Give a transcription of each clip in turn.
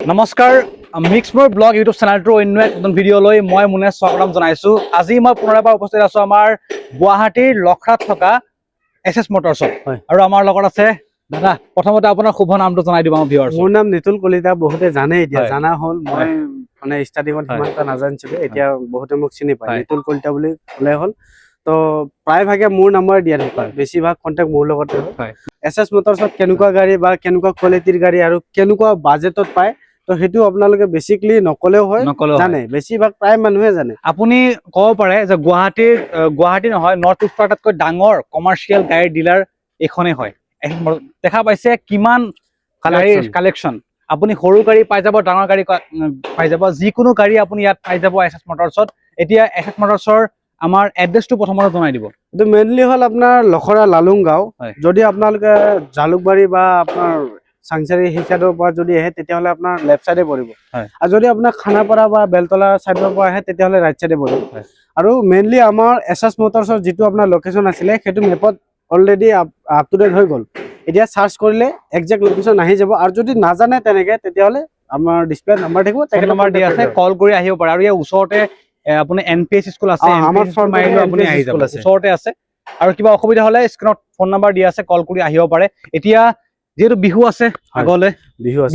নমস্কাৰ মিক্সমৰ blog YouTube চেনেলটোৰ অন্য এক নতুন ভিডিঅ'লৈ মই মুনেশ স্বাগতম জনাইছোঁ। আজি মই পুনৰ এবাৰ উপস্থিত আছোঁ আমাৰ গুৱাহাটীৰ লখৰাত থকা এছ মটৰ্ছত আৰু আমাৰ লগত আছে দাদা। প্ৰথমতে আপোনাৰ শুভ নামটো জনাই দিব আমাৰ ভিউৱাৰ্ছ। মোৰ নাম নিতুল কলিতা, বহুতে জানে এতিয়া জানা হ'ল। মই মানে ষ্টাৰ্টিঙত সিমান এটা নাজানিছিলোঁ, এতিয়া বহুতে মোক চিনি পায় নিতুল কলিতা বুলি ক'লে হ'ল। তো প্ৰায়ভাগে মোৰ নম্বৰ দিয়া থাকে, বেছিভাগ কণ্টেক্ট মোৰ লগতে হয়। এছ মটৰ্ছত কেনেকুৱা গাড়ী বা কেনেকুৱা কোৱালিটিৰ গাড়ী আৰু কেনেকুৱা বাজেটত পায়, তো সেইটো আপোনালোকে বেছিকলি নকলেও হয়, জানে বেছিভাগ প্ৰায় মানুহে জানে। আপুনি ক'ব পাৰে যে গুৱাহাটী নহয়, নৰ্থ ইষ্টৰ আটাইতকৈ ডাঙৰ কমাৰ্চিয়েল গাড়ীৰ ডিলাৰ এইখনেই হয়। দেখা পাইছে কিমান গাড়ীৰ কালেকশ্যন। আপুনি সৰু গাড়ী পাই যাব, ডাঙৰ গাড়ী পাই যাব, যিকোনো গাড়ী আপুনি ইয়াত পাই যাব এছ মটৰ্ছত। এতিয়া এছ মটৰ্ছৰ আমাৰ এড্ৰেছটো প্ৰথমতে জনাই দিব। এইটো মেইনলি হ'ল আপোনাৰ লখৰা লালুং গাঁও। যদি আপোনালোকে জালুকবাৰী বা আপোনাৰ চাংচাৰী সেই চাইডৰ পৰা যদি আহে তেতিয়াহ'লে আপোনাৰ লেফ্ট চাইডে পৰিব, আৰু যদি আপোনাৰ খানাপাৰা বা বেলতলা চাইডৰ পৰা আহে তেতিয়াহ'লে ৰাইট চাইডে পৰিব। আৰু মেইনলি আমাৰ এছ মটৰ্ছৰ যিটো আপোনাৰ লোকেশ্যন আছিলে সেইটো মেপত অলৰেডি আপ টু ডেট হৈ গ'ল। এতিয়া চাৰ্চ কৰিলে একজেক্ট লোকেশ্যন আহি যাব, আৰু যদি নাজানে তেনেকে তেতিয়াহ'লে আমাৰ ডিছপ্লে নাম্বাৰ থাকিব, ফোন নম্বৰ দিয়া আছে, কল কৰি আহিব পাৰে। আৰু ইয়াৰ ওচৰতে আপুনি NPS স্কুল আছে, আমাৰ মাৰিলেও আপুনি আহি যাব, ওচৰতে আছে। আৰু কিবা অসুবিধা হ'লে স্ক্ৰীনত ফোন নম্বৰ দিয়া আছে, কল কৰি আহিব পাৰে। এতিয়া যিহেতু বিহু আছে আগলৈ,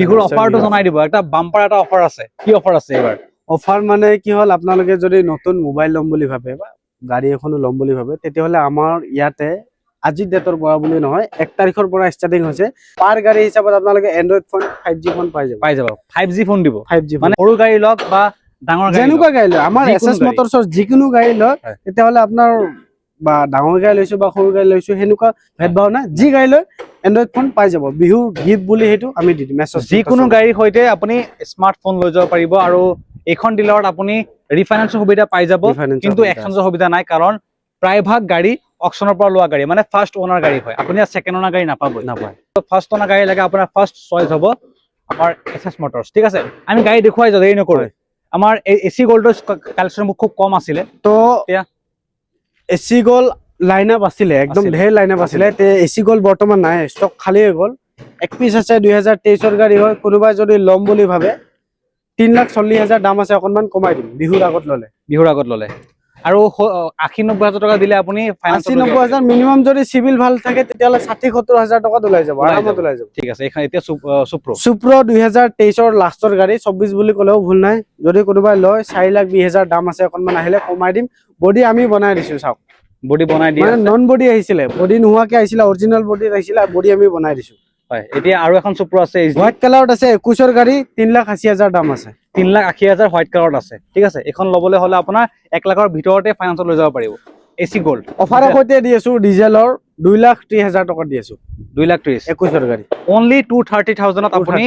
বিহুৰ অফাৰটো জনাই দিব। এটা বাম্পাৰ এটা অফাৰ আছে, কি অফাৰ আছে এইবাৰ? অফাৰ মানে কি হ'ল, আপোনালোকে যদি নতুন মোবাইল ল'ম বুলি ভাবে বা গাড়ী এখনো ল'ম বুলি ভাবে তেতিয়াহ'লে আমাৰ ইয়াতে আজিৰ ডেটৰ পৰা বুলি নহয়, 1 তাৰিখৰ পৰা ষ্টাৰ্টিং হৈছে। পাৰ গাড়ী হিচাপত আপোনালোকে এণ্ড্ৰইড ফোন 5G ফোন পাই যাব। 5G ফোন দিব, 5G মানে সৰু গাড়ী লওক বা ডাঙৰ গাড়ী, যেনেকুৱা গাড়ী লয় আমাৰ এছ মটৰ্ছৰ যিকোনো গাড়ী লয় তেতিয়াহ'লে আপোনাৰ বা ডাঙৰ গাড়ী লৈছো বা সৰু গাড়ী লৈছো সেনেকুৱা ভেদভাৱ নাই, যি গাড়ী লয় এণ্ড্ৰইড ফোন পাই যাব। বিহুৰ গিফ্ট বুলি সেইটো আমি দি দিম। যিকোনো গাড়ীৰ সৈতে আপুনি স্মাৰ্টফোন লৈ যাব পাৰিব, আৰু এইখন ডিলাৰত আপুনি ৰিফাইনেন্সৰ সুবিধা পাই যাব, কিন্তু এক্সচেঞ্জৰ সুবিধা নাই, কাৰণ প্ৰায়ভাগ গাড়ী অকশ্যনৰ পৰা লোৱা গাড়ী, মানে ফাৰ্ষ্ট অনাৰ গাড়ী হয়। আপুনি ছেকেণ্ড অনাৰ গাড়ী নাপাব। ফাৰ্ষ্ট অনাৰ গাড়ী লাগে, আপোনাৰ ফাৰ্ষ্ট চইচ হ'ব আমাৰ এছ মটৰ্ছ। ঠিক আছে, আমি গাড়ী দেখুৱাই যাওঁ, দেৰি নকৰোঁ। আমাৰ AC গ'ল্ডৰ কালেকশ্যন খুব কম আছিলে, তো এতিয়া AC গ'ল্ড লাইন আপ আছিলে, একদম ঢেৰ লাইন আপ আছিলে। AC গ'ল্ড বৰ্তমান নাই, ষ্টক খালী হৈ গ'ল। এক পিচ আছে 2023ৰ গাড়ী হয়। কোনোবাই যদি ল'ম বুলি ভাবে 3,40,000 দাম আছে, অকণমান কমাই দিম বিহুৰ আগত ল'লে। আৰু 80-90 হাজাৰ টকা দিলে আপুনি 80-90 হাজাৰ মিনিমাম। যদি চিভিল ভাল থাকে তেতিয়াহ'লে 60-70 হাজাৰ টকাত ওলাই যাব, আৰামত ওলাই যাব। ঠিক আছে, এইখন এতিয়া চুপ্ৰ 2023ৰ লাষ্টৰ গাড়ী, 24 বুলি ক'লেও ভুল নাই। যদি কোনোবাই লয় 4,20,000 দাম আছে, অকণমান আহিলে কমাই দিম। বডি আমি বনাই দিছো, চাওক বডি বনাই দিয়া, মানে নন বডি আহিছিলে, বডি নোহোৱাকে আহিছিলে, অৰিজিনেল বডি আহিছিলে, বডি আমি বনাই দিছো। হয়, এতিয়া আৰু এখন চুপ্ৰ আছে, হোৱাইট কালাৰত আছে, 21ৰ গাড়ী, 3,80,000 দাম আছে। 3,80,000 হোৱাইট কালাৰত আছে। ঠিক আছে, এইখন ল'বলৈ হ'লে আপোনাৰ 1 লাখৰ ভিতৰতে ফাইনেন্সত লৈ যাব পাৰিব। AC গ'ল্ড অফাৰৰ সৈতে দি আছো, ডিজেলৰ 2,30,000 টকাত দি আছো। 2,30,000 21ৰ গাড়ী অনলি 230,000ত আপুনি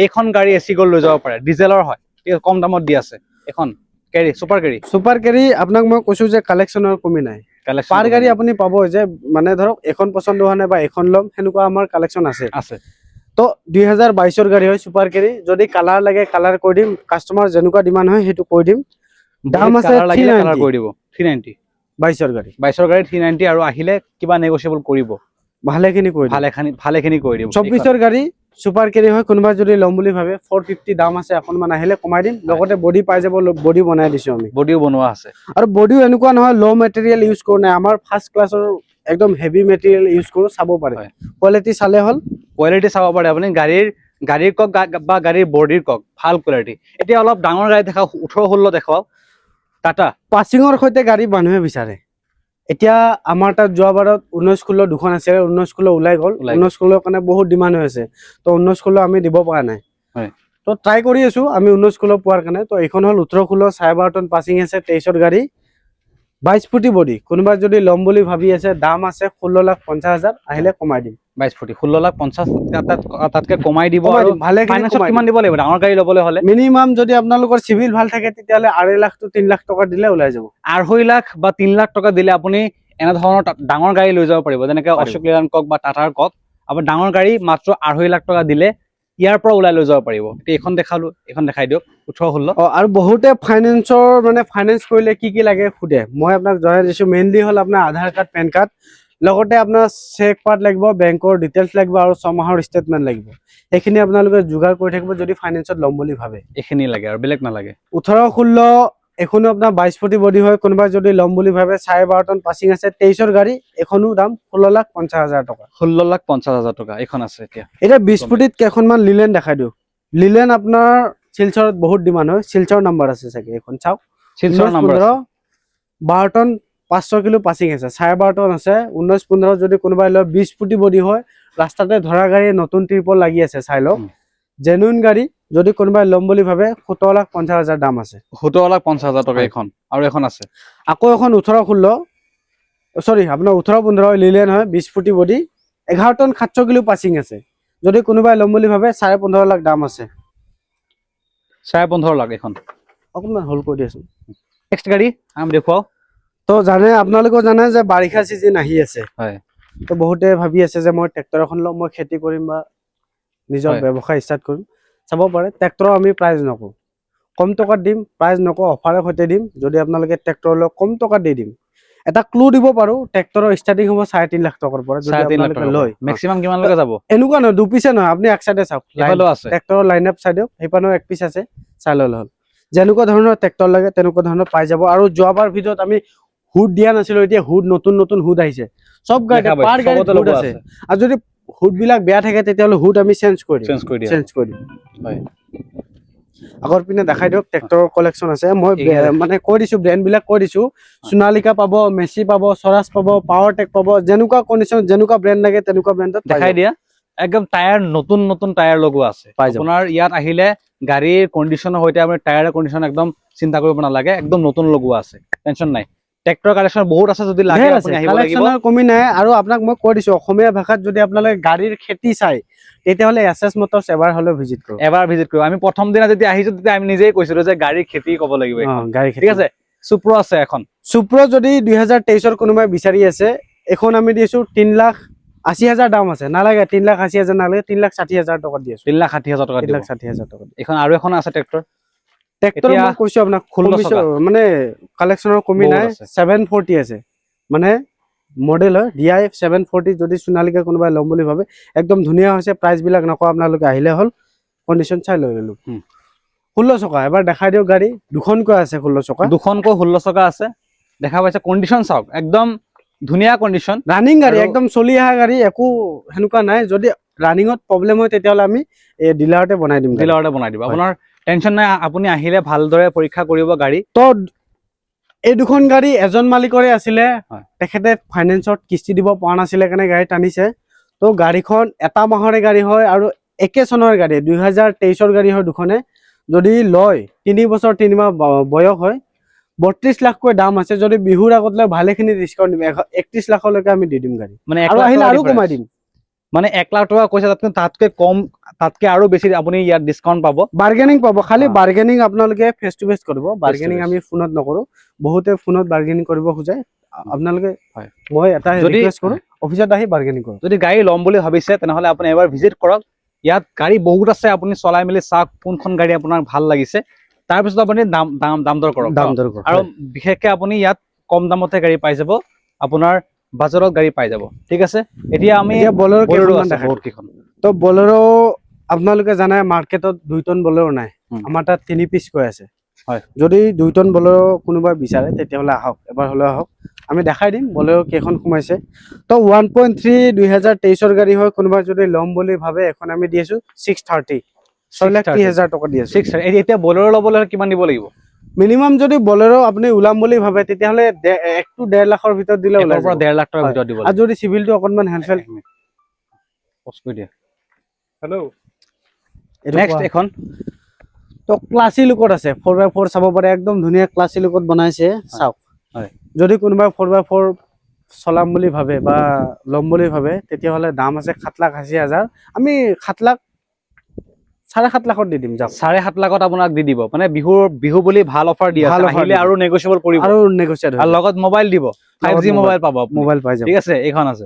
এইখন গাড়ী AC গ'ল্ড লৈ যাব পাৰে। ডিজেলৰ হয়, কম দামত দি আছে। এখন কেৰি চুপাৰ কেৰি আপোনাক মই কৈছো যে কালেকশ্যনৰ কমি নাই। পাৰ গাড়ী আপুনি পাব, যে মানে ধৰক এখন পচন্দ হোৱা নাই বা এখন ল'ম, সেনেকুৱা আমাৰ কালেকশ্যন আছে। তো 2022ৰ গাড়ী হয় চুপাৰ কেৰি। যদি কালাৰ লাগে কালাৰ কৰি দিম, কাষ্টমাৰ যেনেকুৱা ডিমাণ্ড হয় সেইটো কৰি দিম। দাম আছে 390। 22ৰ গাড়ী 390, আৰু আহিলে কিবা নেগোচিয়েবল কৰিব, ভালেখিনি কৰি দিব। 24ৰ গাড়ী চুপাৰ কেৰি হয়, কোনোবা যদি ল'ম বুলি ভাবে 450 দাম আছে, অকণমান আহিলে কমাই দিম। লগতে বডি পাই যাব, বডি বনাই দিছো আমি, বডিও বনোৱা আছে। আৰু বডিও এনেকুৱা নহয় ল' মেটেৰিয়েল ইউজ কৰোঁ নাই, আমাৰ ফাৰ্ষ্ট ক্লাছৰ একদম হেভি মেটেৰিয়েল ইউজ কৰোঁ। চাব পাৰে, কোৱালিটি চালে হ'ল, কোৱালিটি চাব পাৰে আপুনি। গাড়ীৰ কক বা গাড়ীৰ বডিৰ কক, ভাল কোৱালিটি। এতিয়া অলপ ডাঙৰ গাড়ী দেখাওক, 18-16 দেখাওক। টাটা পাছিঙৰ সৈতে গাড়ী মানুহে বিচাৰে। এতিয়া আমাৰ তাত যোৱাবাৰত 19-16 দুখন আছিলে, 19-16 ওলাই গ'ল। 19-16 কাৰণে বহুত ডিমাণ্ড হৈ আছে, তো 19-16 আমি দিব পৰা নাই। তো ট্ৰাই কৰি আছো আমি 19-16 পোৱাৰ কাৰণে। তো এইখন হ'ল 18-16 12.5 টন পাছিং আছে, 23ৰ গাড়ী, 22 ফুটি বডি। কোনোবা যদি ল'ম বুলি ভাবি আছে, দাম আছে 16,50,000, আহিলে কমাই দিম। 22 ফুটি 16,50,000, তাতকে কমাই দিব। আৰু ফাইনেন্সত কিমান দিব লাগিব ডাঙৰ গাড়ী ল'বলৈ হ'লে? মিনিমাম যদি আপোনালোকৰ চিভিল ভাল থাকে তেতিয়াহ'লে 2.5 লাখ to 3 লাখ টকা দিলে ওলাই যাব। 2.5 লাখ বা 3 লাখ টকা দিলে আপুনি এনেধৰণৰ ডাঙৰ গাড়ী লৈ যাব পাৰিব, যেনেকে অশোক লেলাণ্ড কক বা টাটাৰ কক। আপুনি ডাঙৰ গাড়ী মাত্ৰ 2.5 লাখ টকা দিলে ইয়াৰ পৰা ওলাই লৈ যাব পাৰিব। এতিয়া এইখন দেখালো, এইখন দেখাই দিয়ক 18-16। আৰু বহুতে ফাইনেন্স কৰিলে কি লাগে সোধে, মই আপোনাক জনাই দিছো। মেইনলি হ'ল আপোনাৰ আধাৰ কাৰ্ড, পেন কাৰ্ড, লগতে আপোনাৰ চেক পাৰ্ট লাগিব, বেংকৰ ডিটেইলছ লাগিব আৰু 6 মাহৰ ষ্টেটমেণ্ট লাগিব। এইখিনি আপোনালোকে যোগাৰ কৰি থাকিব যদি ফাইনেন্সত ল'ম বুলি ভাবে। এইখিনি লাগে আৰু বেলেগ নালাগে। 18-16 এখনো আপোনাৰ 22 ফুটি বডি হয়, কোনোবাই যদি ল'ম বুলি ভাবে 12.5 টন পাছিং আছে, 23ৰ গাড়ী, এখনো দাম 16,50,000 টকা। 16,50,000 টকা এইখন আছে এতিয়া। এতিয়া 20 ফুটিত কেইখনমান লিলেন দেখাই দিওঁ। লিলেন আপোনাৰ শিলচৰত বহুত ডিমাণ্ড হয়, শিলচৰ নাম্বাৰ আছে চাগে এখন চাওক। Silchar number 12 ton 500 kilo passing আছে, 12.5 টন আছে। 19-15 যদি কোনোবাই লয় 20 ফুটি বডি হয়, ৰাস্তাতে ধৰা গাড়ী নতুন ট্ৰিপল লাগি আছে, চাই লওক। জেনুইন গাড়ী যদি কোনোবাই ল'ম বুলি ভাবে 17,50,000 দাম আছে। 17,50,000 টকা এইখন। আৰু এখন আছে আকৌ এখন 18-16 সৰি আপোনাৰ 18-15 লিলেন হয়, 20 ফুটি বডি, 11 টন 700 কিলো পাছিং আছে। যদি কোনোবাই ল'ম বুলি ভাবে 15.5 লাখ দাম আছে। 15.5 লাখ এখন। অকণমান হোল্ড কৰি দিয়াচোন। নেক্সট গাড়ী আমি দেখুৱাও। তো জানে আপোনালোকেও জানে যে বাৰিষা চিজন আহি আছে। হয়। তো বহুতে ভাবি আছে যে মই ট্ৰেক্টৰ এখন ল'ম, মই খেতি কৰিম বা নিজৰ ব্যৱসায় ষ্টাৰ্ট কৰিম। চাব পাৰে ট্ৰেক্টৰৰ আমি প্ৰাইজ নকওঁ, কম টকাত দিম, প্ৰাইজ নকওঁ, অফাৰৰ সৈতে দিম। যদি আপোনালোকে ট্ৰেক্টৰ লয় কম টকাত দি দিম। এটা ক্লু দিব পাৰো, ট্ৰেক্টৰৰ ষ্টাৰ্টিং হ'ব 3.5 লাখ টকাৰ পৰা। যদি আপোনালোকে লয় মেক্সিমাম কিমানলৈকে যাব? এনেকুৱা নহয়, দুপিছে নহয়, আপুনি এক চাইডে চাওক, আছে ট্ৰেক্টৰৰ লাইন আপ চাই দিয়ক, সেইপানেও এক পিচ আছে, চাই ল'লে হ'ল। যেনেকুৱা ধৰণৰ ট্ৰেক্টৰ লাগে তেনেকুৱা ধৰণৰ পাই যাব। আৰু যোৱাবাৰ ভিডিঅ'ত আমি হুড দিয়া নাছিলো, এতিয়া হুড নতুন নতুন হুড আহিছে সব গাড়ীতে, পাৰ গাড়ীত হুড আছে। আৰু যদি হুড বিলাক বেয়া থাকে তেতিয়াহ'লে হুড আমি চেঞ্জ কৰি দিম। হয়। আগৰ পিনে দেখাই দিয়ক, ট্ৰেক্টৰৰ কালেকচন আছে। মই মানে কৈ দিছো, ব্ৰেণ্ড বিলাক কৈ দিছো। সোনালিকা পাব, মেচি পাব, স্বৰাজ পাব, পাৱাৰ টেক পাব, যেনেকুৱা কণ্ডিশ্যন যেনেকুৱা ব্ৰেণ্ড লাগে তেনেকুৱা ব্ৰেণ্ডত দেখাই দিয়া। একদম টায়াৰ নতুন নতুন টায়াৰ লগোৱা আছে। আপোনাৰ ইয়াত আহিলে গাড়ীৰ কণ্ডিশ্যনৰ সৈতে আপুনি টায়াৰৰ কণ্ডিশ্যন একদম চিন্তা কৰিব নালাগে, একদম নতুন লগোৱা আছে, টেনচন নাই। ট্ৰেক্টৰ কালেকচন বহুত আছে, যদি লাগে আপুনি আহিব লাগিব। কমি নাই। আৰু আপোনাক মই কৈ দিছো, অসমীয়া ভাষাত যদি আপোনালোকে গাড়ীৰ খেতি চাই তেতিয়াহ'লে এছএছ মটৰ্ছ এবাৰ হ'লেও ভিজিট কৰক। এবাৰ ভিজিট কৰক। আমি প্ৰথম দিনা যেতিয়া আহিছো তেতিয়া আমি নিজেই কৈছিলো যে গাড়ীৰ খেতি ক'ব লাগিব এখন। ঠিক আছে। সুপ্ৰ আছে এখন। সুপ্ৰ যদি 2023ৰ কোনোবাই বিচাৰি আছে, এখন আমি দিছো 3,80,000 দাম আছে। নালাগে 3,80,000 নালাগে, 3,60,000 টকা দি আছো। 3,60,000 টকা দিব। 3,60,000 টকা এখন আৰু এখন আছে ট্ৰেক্টৰ। ট্ৰেক্টৰ মই কৈছো আপোনাক, মানে কালেকচনৰ কমি নাই। 740 আছে, মানে মডেল হয় DI 740। যদি সোনালিকা কোনোবাই ল'ম বুলি ভাবে একদম ধুনীয়া হৈছে। প্ৰাইচ বিলাক নকওঁ, আপোনালোকে আহিলে হ'ল, কণ্ডিশ্যন চাই লৈ ল'লো। 16 চকা এবাৰ দেখাই দিয়ক। গাড়ী দুখনকৈ আছে, 16 চকা, দুখনকৈ 16 চকা আছে। দেখা পাইছে, কণ্ডিশ্যন চাওক, একদম ধুনীয়া কণ্ডিশ্যন, ৰানিং গাড়ী, একদম চলি অহা গাড়ী, একো সেনেকুৱা নাই। যদি ৰানিঙত প্ৰব্লেম হয় তেতিয়াহ'লে আমি ডিলাৰতে বনাই দিম। ডিলাৰতে বনাই দিব, আপোনাৰ টেনচন নাই। আপুনি আহিলে ভালদৰে পৰীক্ষা কৰিব গাড়ী। তো এই দুখন গাড়ী এজন মালিকৰে আছিলে, তেখেতে ফাইনেন্সত কিস্তি দিব পৰা নাছিলে কাৰণে গাড়ী টানিছে। তো গাড়ীখন এটা মাহৰে গাড়ী হয় আৰু একে চনৰ গাড়ী, 2023ৰ গাড়ী হয় দুখনে। যদি লয় 3 বছৰ 3 মাহ বয়স হয়, 32 লাখকৈ দাম আছে। যদি বিহুৰ আগত লয় ভালেখিনি ডিছকাউণ্ট দিম, 31 লাখলৈকে আমি দি দিম গাড়ী। মানে আৰু আহিলে আৰু কমাই দিম। মানে 1 লাখ টকা কৈছে, তাতকৈ কম, তাতকৈ আৰু বেছি আপুনি ইয়াত ডিছকাউণ্ট পাব, বাৰ্গেনিং পাব। খালি বাৰ্গেনিং আপোনালোকে ফেচ টু ফেচ কৰিব, বাৰ্গেনিং আমি ফোনত নকৰো। বহুতে ফোনত বাৰ্গেনিং কৰিব খোজে, আপোনালোকে মই এটা ৰিকুৱেষ্ট কৰো, অফিচত আহি বাৰ্গেনিং কৰক। যদি গাড়ী ল'ম বুলি ভাবিছে তেনেহ'লে আপুনি এবাৰ ভিজিট কৰক। ইয়াত গাড়ী বহুত আছে, আপুনি চলাই মেলি চাওক কোনখন গাড়ী আপোনাৰ ভাল লাগিছে, তাৰপিছত আপুনি দাম দৰ কৰক। আৰু বিশেষকৈ আপুনি ইয়াত কম দামতে গাড়ী পাই যাব, আপোনাৰ বাজাৰত গাড়ী পাই যাব। ঠিক আছে। এতিয়া আমি বলেৰো কেইখনমান দেখাম। তো বলেৰো আপোনালোকে জানে মাৰ্কেটত 2 টন বলেৰো নাই, আমাৰ তাত 3 পিচ কৈ আছে। যদি 2 টন বলেৰো কোনোবাই বিচাৰে তেতিয়াহ'লে আহক, এবাৰ হ'লেও আহক, আমি দেখাই দিম বলেৰো কেইখন সোমাইছে। তো 1.3 2023ৰ গাড়ী হয়, কোনোবাই যদি ল'ম বুলি ভাবে এখন আমি দি আছো 630, 6,30,000 টকা দি আছো। এতিয়া বলেৰো ল'বলৈ কিমান দিব লাগিব? মিনিমাম যদি বলেৰো আপুনি ওলাম বুলি ভাবে তেতিয়াহ'লে 1 to 1.5 লাখৰ ভিতৰত দিলে ওলাই যাব। 1.5 লাখ টকাৰ ভিতৰত দিব। আৰু যদি চিভিলটো অকনমান হেলফেল হেল্ল', নেক্সট এখন তো ক্লাসি লুকত আছে, 4x4 চাব পাৰে, একদম ধুনীয়া ক্লাসি লুকত বনাইছে, চাওক। যদি কোনোবাই 4x4 চলাম বুলি ভাবে বা ল'ম বুলি ভাবে তেতিয়াহ'লে দাম আছে 7,80,000। আমি 7,00,000 লাখত দি দিম, যাওক। 7,5 লাখত আপোনাক দি দিব। মানে বিহু বুলি ভাল অফাৰ দি আছে, আহিলে আৰু নেগোচিয়েবল কৰিব, আৰু নেগোচিয়েট আৰু লগত মোবাইল দিব, 5G মোবাইল পাব, মোবাইল পাই যাব। ঠিক আছে। এইখন আছে,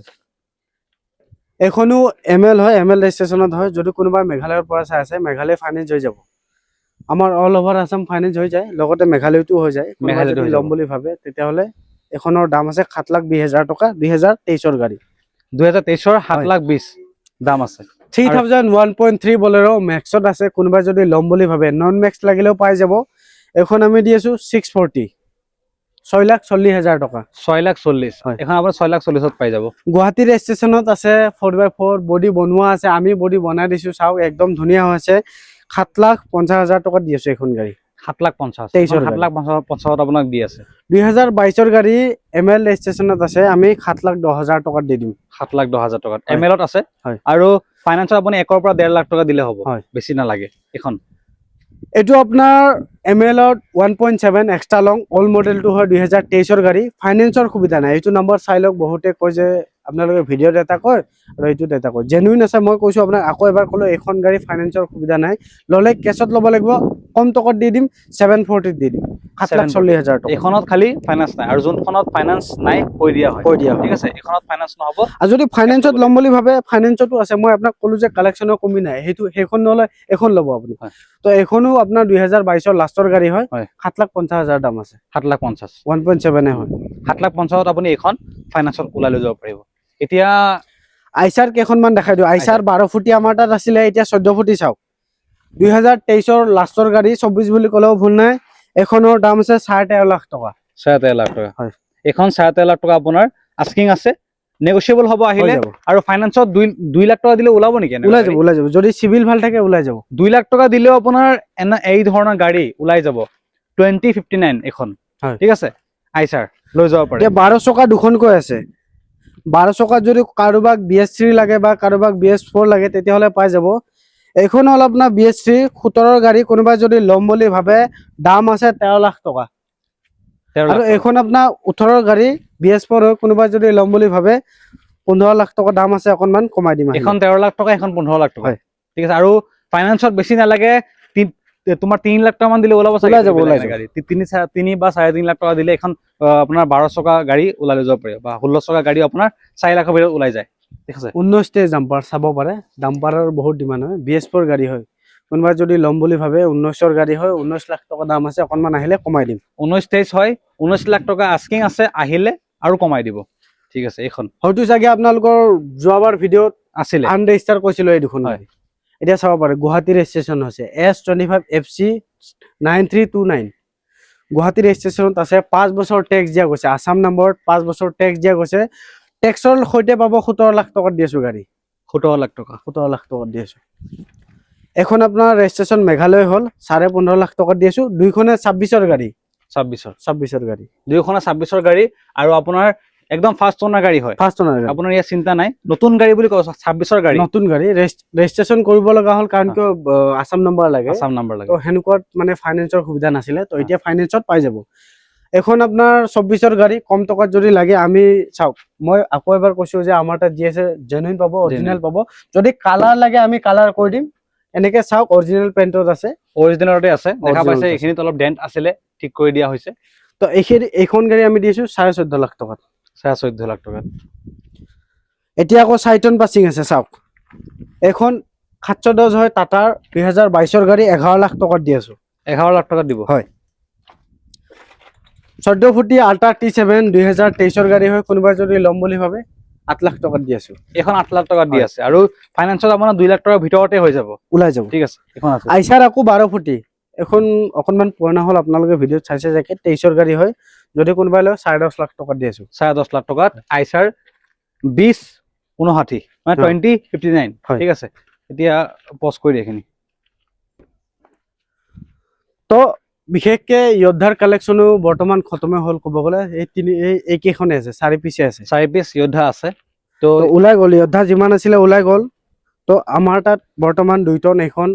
এখনো ML হয়, ML ৰেজিষ্ট্ৰেশ্যনত হয়। যদি কোনোবাই মেঘালয়ৰ পৰা চাই আছে, মেঘালয় ফাইনেন্স হৈ যাব। আমাৰ অল অভাৰ আছাম ফাইনেন্স হৈ যায়, লগতে মেঘালয়তো হৈ যায়। কোনোবাই যদি ল'ম বুলি ভাবে তেতিয়াহ'লে এখনৰ দাম আছে 7,20,000 টকা 2023 গাড়ী 2023 7,20,000 দাম আছে 3000 1.3 বলেৰো ম্যাক্সত আছে কোনোবা যদি লম বুলি ভাবে নন ম্যাক্স লাগিলেও পাই যাব এখন আমি দি আছো 640 6,40,000 টকা 6,40,000 এখন আপোনাৰ 6,40,000 পাই যাব গুৱাহাটীৰ ষ্টেচনত আছে 4x4 বডি বনোৱা আছে আমি বডি বনাই দিছো চাওক একদম ধুনীয়া হৈছে 7,50,000 টকা দি আছো এখন গাড়ী 7,50,000 7,50,000 আপোনাক দি আছে 2022 গাড়ী এমএল ষ্টেচনত আছে আমি 7,10,000 টকা দি দিম 7,10,000 টকা এমএলত আছে আৰু ফাইনান্সত আপুনি 1 পৰা 1.5 লাখ টকা দিলে হ'ব বেছি নালাগে এখন এটো আপোনাৰ এমএলত 1.7 এক্সট্ৰা লং অল মডেলটো হয় 2023 গাড়ী ফাইনান্সৰ সুবিধা নাই এইটো নম্বৰ চাই লওক বহুতে কয় যে আপোনালোকে ভিডিঅ' এটা কয় আৰু এইটো এটা কয় জেনুইন আছে মই কৈছো আপোনাক আকৌ এবাৰ কলো এখন গাড়ী ফাইনান্সৰ সুবিধা নাই ললে কেছত ল'ব লাগিব কম টকাত দি দিম 740 দি দিম 7,40,000 টকা এখনত খালি ফাইনান্স নাই আৰু যোনখনত ফাইনান্স নাই কৈ দিয়া হয় ঠিক আছে এখনত ফাইনান্স নহব আৰু যদি ফাইনান্সত ল'ম বুলি ভাবে ফাইনান্সতো আছে মই আপোনাক কলো যে কালেকচনৰ কমি নাই হেতু হেখন নলে এখন ল'ব আপুনি তো এখনো আপোনাৰ 2022 লাষ্টৰ গাড়ী হয় 7,50,000 দাম আছে 7,50,000 1.7 হয় 7,50,000 আপুনি এখন ফাইনান্সত ওলাই লৈ যাব পাৰিব এতিয়া আইচাৰ কেখনমান দেখাই দিও আইচাৰ 12 ফুটি আমাৰ তাত আছিল এতিয়া 14 ফুটি চাওক 2023 লাষ্টৰ গাড়ী 24 বুলি কলেও ভুল নাই এখনৰ দাম আছে 13.5 লাখ টকা 13.5 লাখ টকা হয় এখন 13.5 লাখ টকা আপোনাৰ আস্কিং আছে নেগোশিয়েবল হ'ব আহিলে আৰু ফাইনান্সত 2 লাখ টকা দিলে ওলাব নেকি ওলাই যাব যদি সিভিল ভাল থাকে ওলাই যাব 2 লাখ টকা দিলেও আপোনাৰ এই ধৰণৰ গাড়ী ওলাই যাব 2059 এখন ঠিক আছে আইচাৰ লৈ যাব পাৰে 12 চকা দুখনকৈ আছে 12 চকা যদি কাৰোবাক BS3 লাগে বা কাৰোবাক BS4 লাগে তেতিয়াহলে পাই যাব এখন হল আপোনাৰ BS3 17 গাড়ী কোনোবা যদি লম বুলি ভাবে দাম আছে 13 লাখ টকা আৰু এখন আপোনাৰ 18 গাড়ী BS4 হয় কোনোবা যদি লম বুলি ভাবে 15 লাখ টকা দাম আছে অকনমান কমাই দিম এখন 13 লাখ টকা এখন 15 লাখ টকা ঠিক আছে আৰু ফাইনান্সত বেছি নালাগে তোমাৰ 3 লাখ টকা মান দিলে ওলাব গাড়ী 3 বা 3.5 লাখ টকা দিলে এখন আপোনাৰ 12 চকা গাড়ী ওলাই লৈ যাব পাৰিব বা 16 চকা গাড়ী আপোনাৰ 4 লাখৰ ভিতৰত ওলাই যায় ঠিক আছে 19 তে জাম্পাৰ চাব পাৰে জাম্পাৰৰ বহুত ডিমান্ড হয় BS4 গাড়ী হয় কোনোবা যদি লম বুলি ভাবে 19ৰ গাড়ী হয় 19 লাখ টকা দাম আছে অকনমান আহিলে কমাই দিম 19 23 হয় 19 লাখ টকা আস্কিং আছে আহিলে আৰু কমাই দিব ঠিক আছে এখন হয়তো চাগে আপোনালোকৰ যোৱাবাৰ ভিডিঅ'ত আছিল আনৰেজিষ্টাৰ কৈছিল এই দুখন গাড়ী এতিয়া চাব পাৰে গুৱাহাটীৰ ৰেজিষ্ট্ৰেচন হৈছে S25 FC 9329 গুৱাহাটীৰ ৰেজিষ্ট্ৰেচনত আছে 5 বছৰ টেক্স দিয়া গৈছে আসাম নম্বৰত 5 বছৰ টেক্স দিয়া গৈছে টেক্সৰ সৈতে পাব 17 লাখ টকা দিছো গাড়ী 17 লাখ টকা 17 লাখ টকা দিছো এখন আপোনাৰ ৰেজিষ্ট্ৰেচন মেঘালয় হল 15.5 লাখ টকা দিছো দুইখনে 26ৰ গাড়ী 26ৰ গাড়ী দুইখনে 26ৰ গাড়ী আৰু আপোনাৰ একদম ফাৰ্স্ট ওনাৰ গাড়ী হয় ফাৰ্স্ট ওনাৰ গাড়ী আপোনাৰ ইয়া চিন্তা নাই নতুন গাড়ী বুলি কয় 26ৰ গাড়ী নতুন গাড়ী ৰেজিষ্ট্ৰেচন কৰিব লগা হল কাৰণ কি আসাম নম্বৰ লাগে তো হেনকত মানে ফাইনান্সৰ সুবিধা নাছিলে তো এতিয়া ফাইনান্সত পাই যাব এখন আপোনাৰ 24ৰ গাড়ী কম টকাত যদি লাগে আমি চাওক মই আকৌ এবাৰ কৈছো যে আমাৰ তাত জিএস জেনুইন পাব অৰিজিনাল পাব যদি কালাৰ লাগে আমি কালাৰ কৰি দিম এনেকে চাওক অৰিজিনাল পেইন্টত আছে অৰিজিনালতে আছে দেখা পাইছে এইখিনিত অলপ ডেন্ট আছিলে ঠিক কৰি দিয়া হৈছে তো এইখন গাড়ী আমি দিছো 14.5 লাখ টকাত 14.5 লাখ টকাত এতিয়া আকৌ চাইটন পাসিং আছে চাওক এখন 710 হয় টাটাৰ 2022ৰ গাড়ী 11 লাখ টকাত দি আছো 11 লাখ টকাত দিব হয় 14 ফুটি আল্ট্ৰা T7 2023ৰ গাড়ী হয় কোনোবা যদি লম বুলি ভাবে 8 লাখ টকাত দি আছো এখন 8 লাখ টকাত দি আছে আৰু ফাইনান্সত আপোনাৰ 2 লাখ টকাৰ ভিতৰতে হৈ যাব ওলাই যাব ঠিক আছে এখন আছে আইচাৰ আকৌ 12 ফুটি এখন অকনমান পুৰণা হল আপোনালোকে ভিডিঅ চাইছে যে 23ৰ গাড়ী হয় যদি কোনোবা লয় 10.5 লাখ টকাত দি আছো 10.5 লাখ টকাত আইচাৰ 2059 মানে 2059 ঠিক আছে এতিয়া পজ কৰি দেখিনি তো বিশেষকে যোদ্ধাৰ কালেকশনো বৰ্তমান খতমে হল কব গলে এই কেখনে আছে 4 পিছে আছে 4 পিস যোদ্ধা আছে তো ওলাই গল যোদ্ধা যিমান আছিল ওলাই গল তো আমাৰ তাত বৰ্তমান 2 টন এখন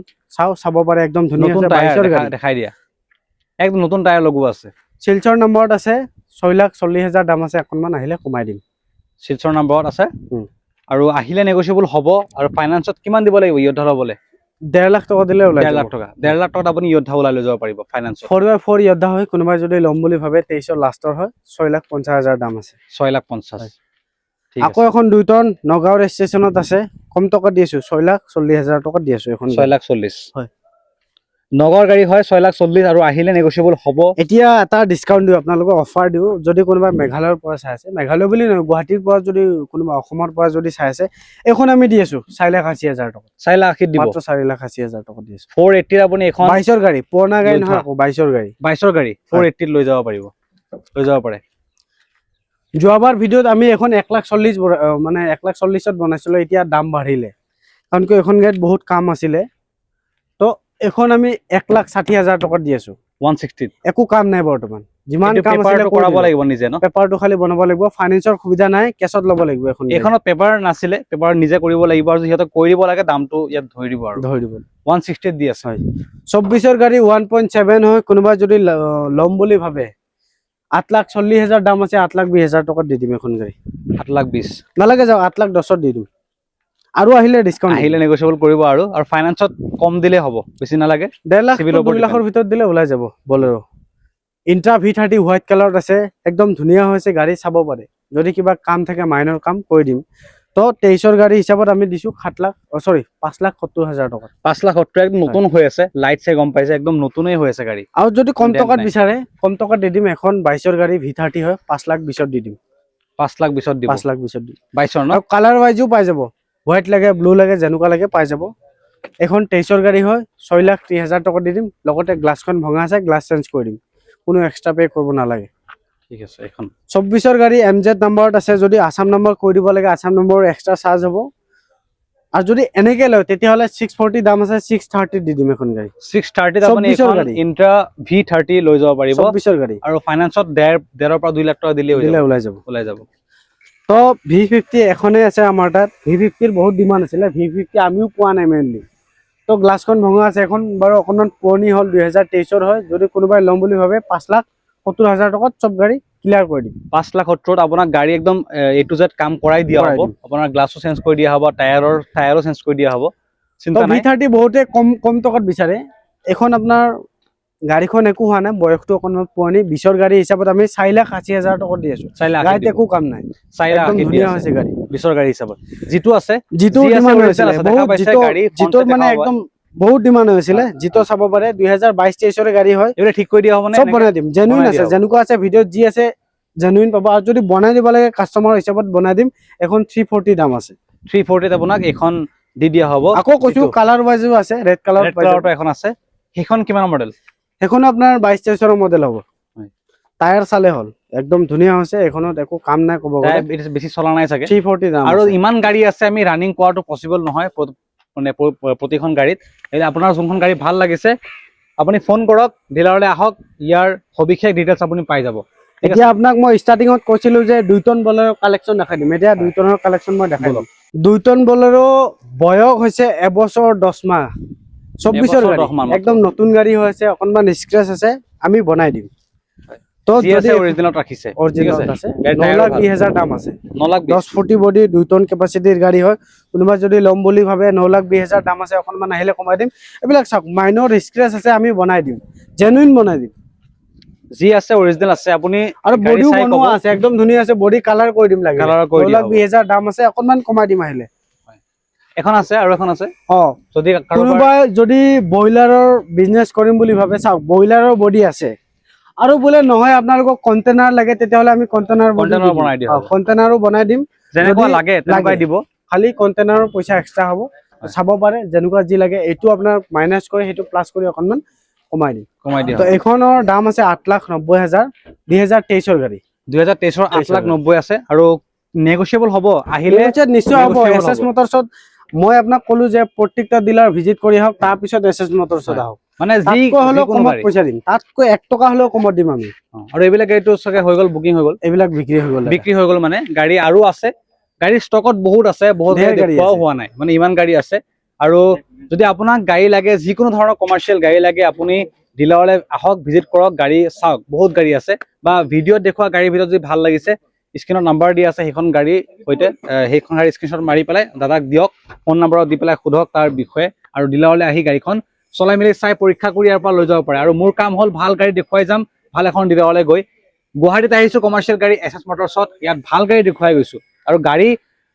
চাব পাৰে একদম ধুনীয়া আছে 22ৰ গাড়ী দেখাই দিয়া একদম নতুন টায়াৰ লগোৱা আছে শিলচৰ নম্বৰত আছে 6,40,000 দাম আছে অকনমান আহিলে কমাই দিম শিলচৰ নম্বৰত আছে আৰু আহিলে নেগোশিয়েবল হ'ব আৰু ফাইনান্সত কিমান দিব লাগিব যোদ্ধা লবলে 1.5 লাখ টকা দিলে ওলাই 1.5 লাখ টকা 1.5 লাখ টকাত আপুনি যোদ্ধা ওলাই লৈ যাব পাৰিব ফাইনান্সত 4x4 যোদ্ধা হয় কোনোবাই যদি লম বুলি ভাবে 23ৰ লাষ্টৰ হয় 6,50,000 দাম আছে 6,50,000 ঠিক আকৌ এখন 2 টন নগাঁও ৰেজিষ্ট্ৰেচনত আছে কম টকা দি আছো 6,40,000 টকা দি আছো এখন 6,40,000 হয় নগৰ গাড়ী হয় 6,40,000 আৰু আহিলে নেগোচিয়েবল হ'ব। এতিয়া এটা ডিসকাউন্ট দিও আপোনালোকক অফাৰ দিও যদি কোনোবা মেঘালয়ৰ পৰা চাই আছে মেঘালয় বুলি নহয় গুৱাহাটীৰ পৰা যদি কোনোবা অসমৰ পৰা যদি চাই আছে এখন আমি দি আছো 4,80,000 টকা 4,80,000 দিব মাত্ৰ 4,80,000 টকা দি আছো 480 আপুনি এখন 22ৰ গাড়ী পুৰণা গাড়ী নহয় আকৌ 22ৰ গাড়ী 22ৰ গাড়ী 480 লৈ যাব পাৰিব লৈ যাব পাৰে যোৱাবাৰ ভিডিঅ'ত আমি এখন 1,40,000 মানে 1,40,000ত বনাইছিলো এতিয়া দাম বাঢ়িলে কাৰণ কি এখন গাড়ীত বহুত কাম আছিলে তো এখন আমি 1,60,000 টকা দি আছো 160 একো কাম নাই বৰ্তমান যিমান কাম আছিলে কৰাব লাগিব নিজে ন পেপাৰটো খালি বনাব লাগিব ফাইনেন্সৰ সুবিধা নাই কেছত ল'ব লাগিব এখনত পেপাৰ নাছিলে পেপাৰ নিজে কৰিব লাগিব আৰু সিহঁতক কৈ দিব লাগে দামটো ইয়াত ধৰি দিব আৰু 160 দি আছে 24ৰ গাড়ী 1.7 হয় কোনোবা যদি লম বুলি ভাবে 8,40,000 দাম আছে 8,20,000 টকা দি দিম এখন গাড়ী 8,20,000 নালাগে যাও 8,10,000 দি দিম আৰু আহিলে ডিসকাউন্ট আহিলে নেগোচিয়েবল কৰিব আৰু ফাইনান্সত কম দিলে হ'ব বেছি নালাগে 1.5 লাখ 2 লাখৰ ভিতৰত দিলে ওলাই যাব বলেৰো ইন্ট্ৰা V30 হোৱাইট কালাৰত আছে একদম ধুনীয়া হৈছে গাড়ী চাব পাৰে যদি কিবা কাম থাকে মাইনৰ কাম কৰি দিম তো 23ৰ গাড়ী হিচাপত আমি দিছো 5,70,000 টকা 5,70,000 একদম নতুন হৈ আছে লাইট চাই গম পাইছে একদম নতুনেই হৈ আছে গাড়ী আৰু যদি কম টকাত বিচাৰে কম টকাত দি দিম এখন 22ৰ গাড়ী V30 হয় 5,20,000 দি দিম 5,20,000 দিব 5,20,000 দি 22ৰ ন আৰু কালাৰ ওয়াইজও পাই যাব হোৱাইট লাগে ব্লু লাগে যেনেকুৱা লাগে পাই যাব এখন 23ৰ গাড়ী হয় 6,30,000 টকা দি দিম লগতে গ্লাছখন ভঙা আছে গ্লাছ চেঞ্জ কৰি দিম কোনো এক্সট্ৰা পে কৰিব নালাগে ঠিক আছে এখন 24ৰ গাড়ী MZ নম্বৰত আছে যদি আসাম নম্বৰ কৈ দিব লাগে আসাম নম্বৰ এক্সট্ৰা চাৰ্জ হ'ব আৰু যদি এনেকে লয় তেতিয়াহলে 640 দাম আছে 630 দি দিম এখন গাড়ী 630 আপুনি এখন ইন্ট্ৰা V30 লৈ যাব পাৰিব 24ৰ গাড়ী আৰু ফাইনান্সত 1.5 পৰা 2 লাখ টকা দিলে ওলাই যাব তো V50 এখনে আছে আমাৰ তাত V50ৰ বহুত ডিমান্ড আছিলে V50 আমিও পোৱা নাই মেইনলি তো গ্লাছখন ভঙা আছে এখন বাৰু অকনমান পুৰণি হল 2023ৰ হয় যদি কোনোবাই ল'ম বুলি ভাবে 5,70,000 টকাত সব গাড়ী ক্লিয়াৰ কৰি দিম 5,70,000 আপোনাক গাড়ী একদম A to Z কাম কৰাই দিয়া হ'ব আপোনাৰ গ্লাছও চেঞ্জ কৰি দিয়া হ'ব টায়াৰো চেঞ্জ কৰি দিয়া হ'ব চিন্তা নাই V30 বহুতে কম টকাত বিচাৰে এখন আপোনাৰ গাড়ীখন একো হোৱা নাই বয়সটো অকনমান পুৰণি 20ৰ গাড়ী হিচাপত আমি 4,80,000 টকা দি আছো গাড়ীত একো কাম নাই 4,80,000 ধুনীয়া হৈছে গাড়ী 20ৰ গাড়ী হিচাপত যিটো আছে যিটো ডিমান্ড হৈছিল বহুত যিটোৰ মানে একদম বহুত ডিমান্ড হৈছিল যিটো চাব পাৰে 2022-23ৰ গাড়ী হয় এটা ঠিক কৰি দিয়া হ'ব নে সব বনাই দিম জেনুইন আছে যেনেকুৱা আছে ভিডিঅ'ত যি আছে জেনুইন পাব আৰু যদি বনাই দিব লাগে কাস্টমাৰ হিচাপত বনাই দিম এখন 340 দাম আছে 340 আপোনাক এখন দি দিয়া হ'ব আকৌ কৈছো কালাৰ ওয়াইজও আছে ৰেড কালাৰটো এখন আছে সেইখন কিমান মডেল এখন আপোনাৰ 22-23ৰ মডেল হ'ব টায়াৰ চালে হল একদম ধুনীয়া হৈছে এখনত একো কাম নাই ক'ব গ'লে বেছি চলা নাই চাগে 340 দাম আৰু ইমান গাড়ী আছে আমি ৰানিং কৰাটো পসিবল নহয় মানে প্ৰতিখন গাড়ীত এই আপোনাৰ যোনখন গাড়ী ভাল লাগিছে আপুনি ফোন কৰক ডিলাৰলৈ আহক ইয়াৰ সবিশেষ ডিটেইলছ আপুনি পাই যাব এতিয়া আপোনাক মই ষ্টাৰ্টিংত কৈছিলো যে 2 টন বলেৰো কালেকচন দেখাই দিম এতিয়া 2 টনৰ কালেকচন মই দেখাই দিম 2 টন বলেৰো বয়স হৈছে এবছৰ 10 মাহ 24ৰ গাড়ী একদম নতুন গাড়ী হৈছে অকনমান স্ক্ৰেচ আছে আমি বনাই দিম তো যদি অৰিজিনেলত ৰাখিছে অৰিজিনেলত আছে 9,20,000 দাম আছে 9,20,000 1040 বডি 2 টন কেপাসিটিৰ গাড়ী হয় কোনোবা যদি লম বুলি ভাবে 9,20,000 দাম আছে অকনমান আহিলে কমাই দিম এবিলাক চাওক মাইনৰ স্ক্ৰেচ আছে আমি বনাই দিম জেনুইন বনাই দিম যি আছে অৰিজিনেল আছে আপুনি আৰু বডিও বনোৱা আছে একদম ধুনীয়া আছে বডি কালাৰ কৰি দিম লাগে 9,20,000 দাম আছে অকনমান কমাই দিম আহিলে এখন আছে আৰু এখন আছে যদি কোনোবা যদি বয়লাৰৰ বিজনেস কৰিম বুলি ভাবে চাওক বয়লাৰৰ বডি আছে আৰু বোলে নহয় আপোনালোকক কন্টেইনাৰ লাগে তেতিয়াহলে আমি কন্টেইনাৰ বনাই দিম কন্টেইনাৰো বনাই দিম যেনেকুৱা লাগে তেনেকুৱাই দিব খালি কন্টেইনাৰৰ পইচা এক্সট্ৰা হ'ব চাব পাৰে যেনেকুৱা যি লাগে এইটো আপোনাৰ মাইনাস কৰি হেতু প্লাস কৰি অকনমান কমাই দিম তো এখনৰ দাম আছে 8,90,000 2023ৰ গাড়ী 2023ৰ 8,90,000 আছে আৰু নেগোচিয়েবল হ'ব আহিলে নিশ্চয় হ'ব এসএস মোটৰছত মই আপোনাক কলো যে প্ৰত্যেকটা ডিলাৰ ভিজিট কৰি আহক তাৰ পিছত এসএস মোটৰছত আহক মানে যি হলো কমত পইচা দিম তাতকৈ 1 টকা হলেও কমত দিম আমি আৰু এইবিলাক গাড়ীটো সকে হৈ গল বুকিং হৈ গল এইবিলাক বিক্ৰী হৈ গল মানে গাড়ী আৰু আছে গাড়ী ষ্টকত বহুত আছে বহুত গাড়ী হোৱা নাই মানে ইমান গাড়ী আছে আৰু যদি আপোনাক গাড়ী লাগে যিকোনো ধৰণৰ কমাৰ্শিয়াল গাড়ী লাগে আপুনি ডিলাৰলৈ আহক ভিজিট কৰক গাড়ী চাওক বহুত গাড়ী আছে বা ভিডিঅ'ত দেখুৱা গাড়ীৰ ভিতৰত যদি ভাল লাগিছে স্ক্ৰিনত নাম্বাৰ দি আছে সেইখন গাড়ী হৈতে সেইখন গাড়ী স্ক্ৰিনশ্বট মাৰি পেলাই দাদাক দিয়ক ফোন নম্বৰত দি পেলাই সোধক তাৰ বিষয়ে আৰু ডিলাৰলৈ আহি গাড়ীখন চলাই মেলি চাই পৰীক্ষা কৰি ইয়াৰ পৰা লৈ যাব পাৰে আৰু মোৰ কাম হ'ল ভাল গাড়ী দেখুৱাই যাম ভাল এখন ডিলাৰলৈ গৈ গুৱাহাটীত আহিছো কমাৰ্শিয়েল গাড়ী এসএস মোটৰছত ইয়াত ভাল গাড়ী দেখুৱাই গৈছো আৰু গাড়ী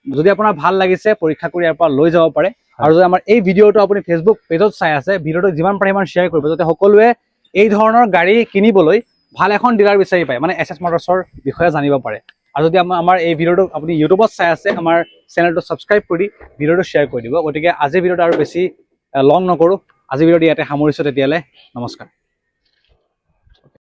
যদি আপোনাৰ ভাল লাগিছে পৰীক্ষা কৰি ইয়াৰ পৰা লৈ যাব পাৰে আৰু যদি আমাৰ এই ভিডিঅ'টো আপুনি ফেচবুক পেজত চাই আছে ভিডিঅ'টো যিমান পাৰে সিমান শ্বেয়াৰ কৰিব যাতে সকলোৱে এই ধৰণৰ গাড়ী কিনিবলৈ ভাল এখন ডিলাৰ বিচাৰি পায় মানে এছ এছ মটৰ্ছৰ বিষয়ে জানিব পাৰে আৰু যদি আমাৰ এই ভিডিঅ'টো আপুনি ইউটিউবত চাই আছে আমাৰ চেনেলটো ছাবস্ক্ৰাইব কৰি ভিডিঅ'টো শ্বেয়াৰ কৰি দিব গতিকে আজিৰ ভিডিঅ'টো আৰু বেছি লং নকৰোঁ আজি ভিডিঅ'টো ইয়াতে সামৰিছোঁ তেতিয়ালৈ নমস্কাৰ